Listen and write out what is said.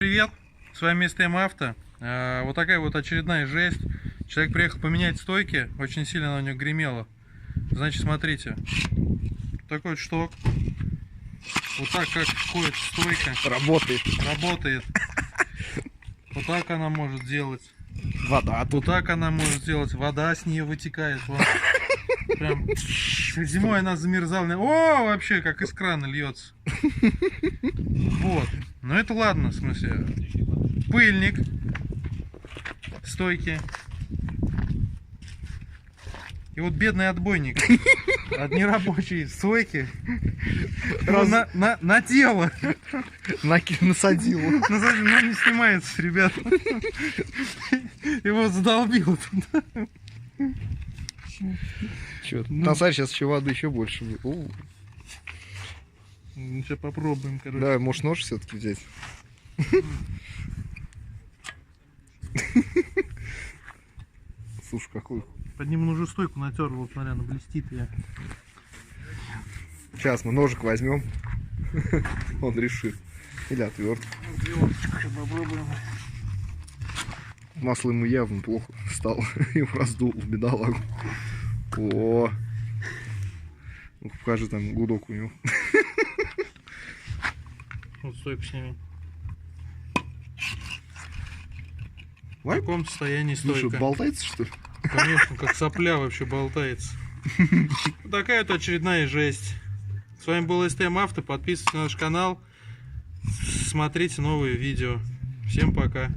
Привет, с вами СТМ Авто. Вот такая вот очередная жесть. Человек приехал поменять стойки, очень сильно на него гремело. Значит, смотрите, такой вот шток. Вот так как входит стойка. Работает. Вот так она может делать. Вода Вот так она может делать. Вода с нее вытекает. Вот. Прям зимой она замерзала. О, вообще как из крана льется. Вот. Но это ладно, в смысле. Пыльник. Стойки. И вот бедный отбойник. Одни рабочие стойки. На тело. насадил. Ну не снимается, ребят. Его задолбило туда. Насадь сейчас еще воды еще больше будет. Сейчас попробуем, короче. Да, может нож все-таки взять. Слушай, какой. Под ним он уже стойку натер, вот смотря, она блестит. Сейчас мы ножик возьмем. Он решит. Или отвертку. Попробуем. Масло ему явно плохо стало. Его раздул, бедолагу. О! Ну, покажи там гудок у него. Вот стойку сними. В Ой? каком состоянии стойка? Слушай, болтается, что ли? Конечно, как сопля вообще болтается. Такая вот очередная жесть. С вами был СТМ Авто. Подписывайтесь на наш канал. Смотрите новые видео. Всем пока.